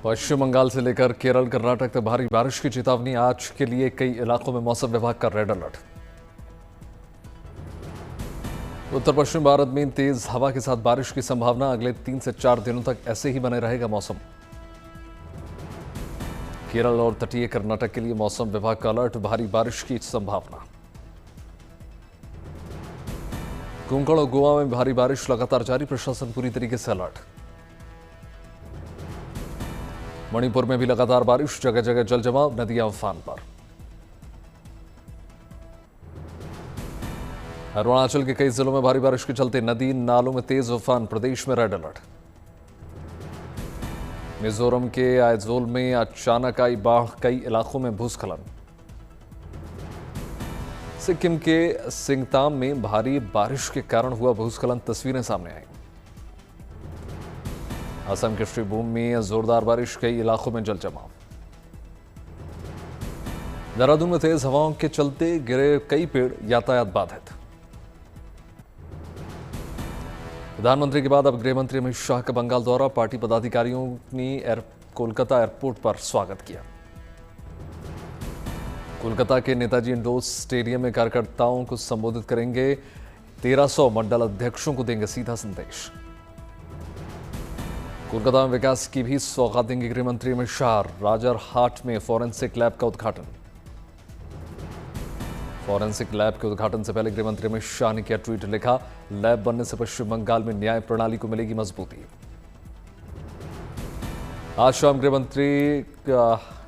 पश्चिम बंगाल से लेकर केरल कर्नाटक तक भारी बारिश की चेतावनी। आज के लिए कई इलाकों में मौसम विभाग का रेड अलर्ट। उत्तर पश्चिम भारत में तेज हवा के साथ बारिश की संभावना। अगले 3 से 4 दिनों तक ऐसे ही बने रहेगा मौसम। केरल और तटीय कर्नाटक के लिए मौसम विभाग का अलर्ट, भारी बारिश की संभावना। कोंकण और गोवा में भारी बारिश लगातार जारी, प्रशासन पूरी तरीके से अलर्ट। मणिपुर में भी लगातार बारिश, जगह जगह जल जमाव, नदियां उफान पर। अरुणाचल के कई जिलों में भारी बारिश के चलते नदी नालों में तेज उफान, प्रदेश में रेड अलर्ट। मिजोरम के आइजोल में अचानक आई बाढ़, कई इलाकों में भूस्खलन। सिक्किम के सिंगताम में भारी बारिश के कारण हुआ भूस्खलन, तस्वीरें सामने आई। असम के श्रीभूम में जोरदार बारिश, कई इलाकों में जल जमाव। देहरादून में तेज हवाओं के चलते गिरे कई पेड़, यातायात बाधित। प्रधानमंत्री के बाद अब गृह मंत्री अमित शाह का बंगाल दौरा, पार्टी पदाधिकारियों ने कोलकाता एयरपोर्ट पर स्वागत किया। कोलकाता के नेताजी इंडोर स्टेडियम में कार्यकर्ताओं को संबोधित करेंगे। 1300 मंडल अध्यक्षों को देंगे सीधा संदेश। कोलकाता में विकास की भी सौगात देंगे गृह मंत्री अमित शाह। राजरहाट में फॉरेंसिक लैब का उद्घाटन। फॉरेंसिक लैब के उद्घाटन से पहले गृह मंत्री अमित शाह ने किया ट्वीट, लिखा, लैब बनने से पश्चिम बंगाल में न्याय प्रणाली को मिलेगी मजबूती। आज शाम गृह मंत्री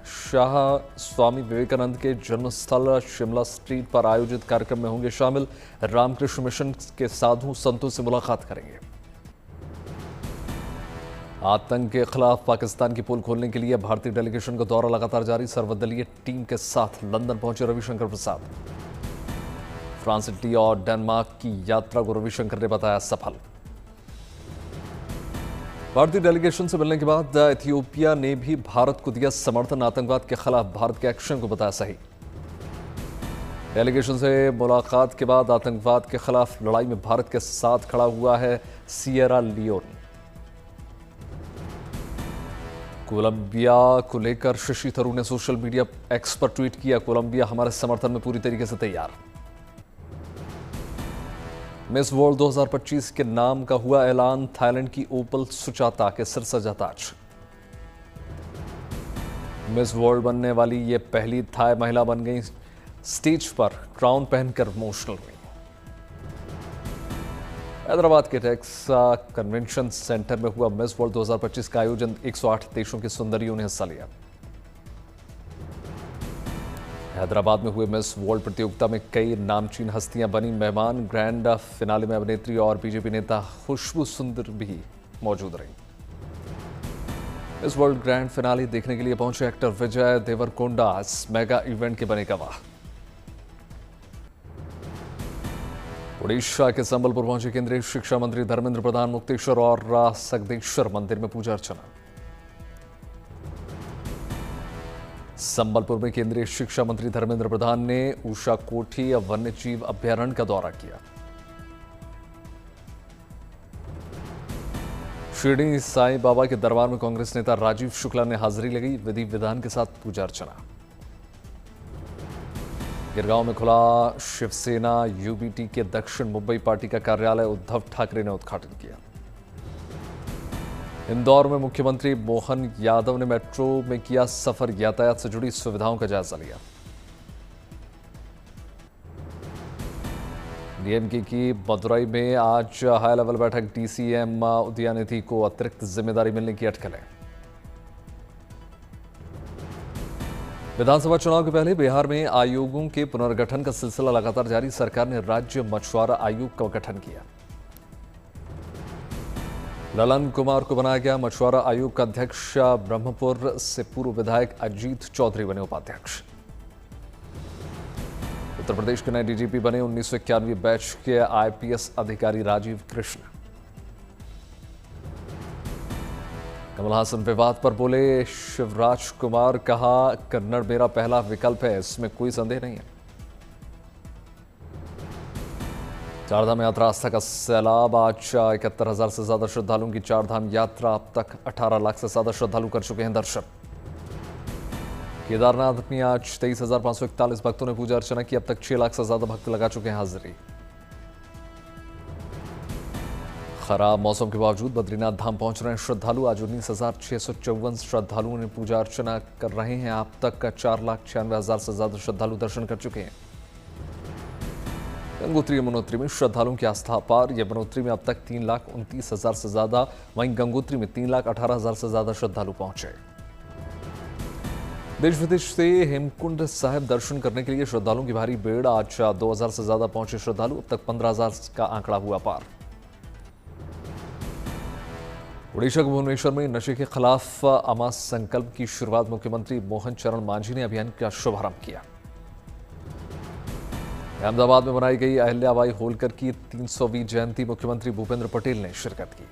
शाह स्वामी विवेकानंद के जन्मस्थल शिमला स्ट्रीट पर आयोजित कार्यक्रम में होंगे शामिल। रामकृष्ण मिशन के साधु संतों से मुलाकात करेंगे। आतंक के खिलाफ पाकिस्तान की पोल खोलने के लिए भारतीय डेलीगेशन का दौरा लगातार जारी। सर्वदलीय टीम के साथ लंदन पहुंचे रविशंकर प्रसाद। फ्रांस, इटली और डेनमार्क की यात्रा को रविशंकर ने बताया सफल। भारतीय डेलीगेशन से मिलने के बाद इथियोपिया ने भी भारत को दिया समर्थन। आतंकवाद के खिलाफ भारत के एक्शन को बताया सही। डेलीगेशन से मुलाकात के बाद आतंकवाद के खिलाफ लड़ाई में भारत के साथ खड़ा हुआ है सिएरा लियोन। कोलंबिया को लेकर शशि थरूर ने सोशल मीडिया एक्स पर ट्वीट किया, कोलंबिया हमारे समर्थन में पूरी तरीके से तैयार। मिस वर्ल्ड 2025 के नाम का हुआ ऐलान। थाईलैंड की ओपल सुचाता के सिर सजा ताज। मिस वर्ल्ड बनने वाली ये पहली थाई महिला बन गई। स्टेज पर क्राउन पहनकर इमोशनल हुई। हैदराबाद के टेक्सा कन्वेंशन सेंटर में हुआ मिस वर्ल्ड 2025 का आयोजन। 108 देशों की सुंदरियों ने हिस्सा लिया। हैदराबाद में हुए मिस वर्ल्ड प्रतियोगिता में कई नामचीन हस्तियां बनी मेहमान। ग्रैंड फिनाले में अभिनेत्री और बीजेपी नेता खुशबू सुंदर भी मौजूद रही। मिस वर्ल्ड ग्रैंड फिनाले देखने के लिए पहुंचे एक्टर विजय देवरकोंडा इस मेगा इवेंट के बने गवाह। उड़ीसा के संबलपुर पहुंचे केंद्रीय शिक्षा मंत्री धर्मेंद्र प्रधान। मुक्तेश्वर और सगदेश्वर मंदिर में पूजा अर्चना। संबलपुर में केंद्रीय शिक्षा मंत्री धर्मेंद्र प्रधान ने उषा कोठी वन्य जीव अभ्यारण्य का दौरा किया। शिरडी साईं बाबा के दरबार में कांग्रेस नेता राजीव शुक्ला ने हाजिरी लगाई। विधि विधान के साथ पूजा अर्चना। गिरगांव में खुला शिवसेना यूबीटी के दक्षिण मुंबई पार्टी का कार्यालय। उद्धव ठाकरे ने उद्घाटन किया। इंदौर में मुख्यमंत्री मोहन यादव ने मेट्रो में किया सफर। यातायात से जुड़ी सुविधाओं का जायजा लिया। डीएमके की मदुरई में आज हाई लेवल बैठक। डीसीएम उदयनिधि को अतिरिक्त जिम्मेदारी मिलने की अटकलें। विधानसभा चुनाव के पहले बिहार में आयोगों के पुनर्गठन का सिलसिला लगातार जारी। सरकार ने राज्य मछुआरा आयोग का गठन किया। ललन कुमार को बनाया गया मछुआरा आयोग का अध्यक्ष। ब्रह्मपुर से पूर्व विधायक अजीत चौधरी बने उपाध्यक्ष। उत्तर प्रदेश के नए डीजीपी बने 1991 बैच के आईपीएस अधिकारी राजीव कृष्ण। कमल हासन विवाद पर बोले शिवराज कुमार, कहा कन्नड़ मेरा पहला विकल्प है, इसमें कोई संदेह नहीं है। चारधाम यात्रा आस्था का सैलाब। आज 71,000 से ज्यादा श्रद्धालुओं की चारधाम यात्रा। अब तक 18 लाख से ज्यादा श्रद्धालु कर चुके हैं दर्शन। केदारनाथ में आज 23,541 भक्तों ने पूजा अर्चना की। अब तक 6 लाख से ज्यादा भक्त लगा चुके हैं हाजिरी। खराब मौसम के बावजूद बद्रीनाथ धाम पहुंच रहे हैं श्रद्धालु। आज 19,654 श्रद्धालुओं ने पूजा अर्चना कर रहे हैं। अब तक 4,96,000 से ज्यादा श्रद्धालु दर्शन कर चुके हैं। गंगोत्री यमुनोत्री में श्रद्धालुओं की आस्था अपार। यमुनोत्री में अब तक 3,29,000 से ज्यादा, वहीं गंगोत्री में 3,18,000 से ज्यादा श्रद्धालु पहुंचे। देश विदेश से हेमकुंड साहिब दर्शन करने के लिए श्रद्धालुओं की भारी भीड़। आज 2,000 से ज्यादा पहुंचे श्रद्धालु। अब तक 15,000 का आंकड़ा हुआ पार। ओडिशा के भुवनेश्वर में नशे के खिलाफ अमा संकल्प की शुरुआत मुख्यमंत्री मोहन चरण मांझी ने अभियान का शुभारंभ किया। अहमदाबाद में मनाई गई अहिल्याबाई होलकर की 300वीं जयंती मुख्यमंत्री भूपेंद्र पटेल ने शिरकत की।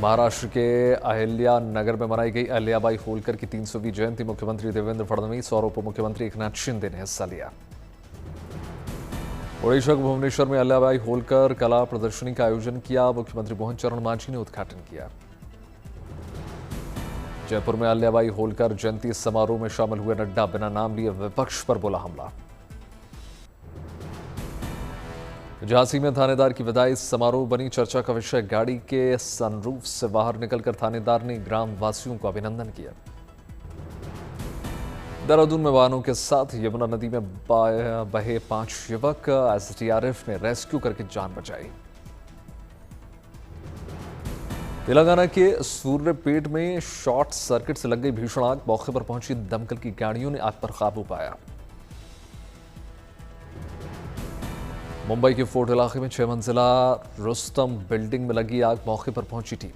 महाराष्ट्र के अहिल्या नगर में मनाई गई अहिल्याबाई होलकर की 300वीं जयंती मुख्यमंत्री देवेंद्र फडणवीस और उप मुख्यमंत्री एकनाथ शिंदे ने हिस्सा लिया। ओडिशा के भुवनेश्वर में अहिल्याबाई होलकर कला प्रदर्शनी का आयोजन किया। मुख्यमंत्री मोहन चरण मांझी ने उद्घाटन किया। जयपुर में अहिल्याबाई होलकर जयंती समारोह में शामिल हुए नड्डा। बिना नाम लिए विपक्ष पर बोला हमला। झांसी में थानेदार की विदाई समारोह बनी चर्चा का विषय। गाड़ी के सनरूफ से बाहर निकलकर थानेदार ने ग्राम वासियों को अभिनंदन किया। देहरादून में वाहनों के साथ यमुना नदी में बहे 5 युवक। एसडीआरएफ ने रेस्क्यू करके जान बचाई। तेलंगाना के सूर्यपेट में शॉर्ट सर्किट से लग गई भीषण आग। मौके पर पहुंची दमकल की गाड़ियों ने आग पर काबू पाया। मुंबई के फोर्ट इलाके में 6 मंजिला रुस्तम बिल्डिंग में लगी आग। मौके पर पहुंची टीम।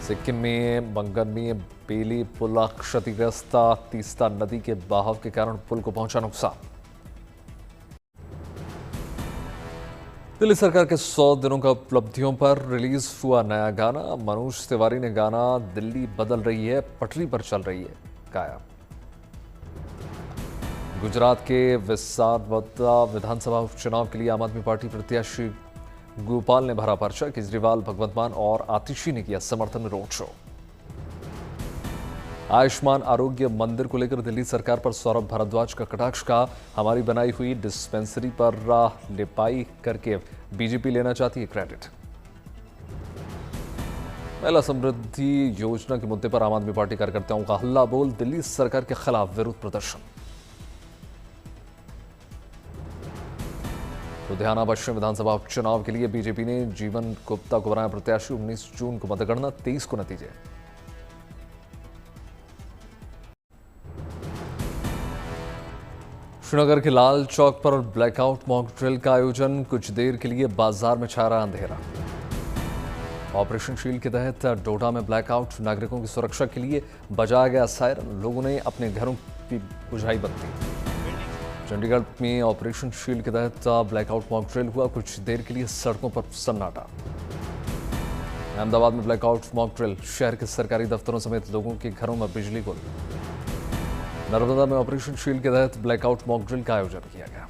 सिक्किम में मंगन में बेली पुल क्षतिग्रस्त। तीस्ता नदी के बहाव के कारण पुल को पहुंचा नुकसान। दिल्ली सरकार के 100 दिनों का उपलब्धियों पर रिलीज हुआ नया गाना। मनोज तिवारी ने गाना दिल्ली बदल रही है, पटरी पर चल रही है गाया। गुजरात के विसावदरा विधानसभा उपचुनाव के लिए आम आदमी पार्टी प्रत्याशी गोपाल ने भरा पर्चा। केजरीवाल, भगवंत मान और आतिशी ने किया समर्थन में रोड शो। आयुष्मान आरोग्य मंदिर को लेकर दिल्ली सरकार पर सौरभ भारद्वाज का कटाक्ष। का हमारी बनाई हुई डिस्पेंसरी पर लिपाई करके बीजेपी लेना चाहती है क्रेडिट। महिला समृद्धि योजना के मुद्दे पर आम आदमी पार्टी कार्यकर्ताओं का हल्ला बोल। दिल्ली सरकार के खिलाफ विरोध प्रदर्शन। लुधियाना पश्चिम विधानसभा उपचुनाव के लिए बीजेपी ने जीवन गुप्ता को बनाया प्रत्याशी। 19 जून को मतगणना, 23 को नतीजे। श्रीनगर के लाल चौक पर ब्लैकआउट मॉक ड्रिल का आयोजन। कुछ देर के लिए बाजार में छा रहा अंधेरा। ऑपरेशन शील्ड के तहत डोडा में ब्लैकआउट। नागरिकों की सुरक्षा के लिए बजाया गया सायरन। लोगों ने अपने घरों की बुझाई बत्ती। चंडीगढ़ में ऑपरेशन शील्ड के तहत ब्लैकआउट मॉक ड्रिल हुआ। कुछ देर के लिए सड़कों पर सन्नाटा। अहमदाबाद में ब्लैकआउट मॉक ड्रिल। शहर के सरकारी दफ्तरों समेत लोगों के घरों में बिजली गुल। नर्मदा में ऑपरेशन शील्ड के तहत ब्लैकआउट मॉक ड्रिल का आयोजन किया गया।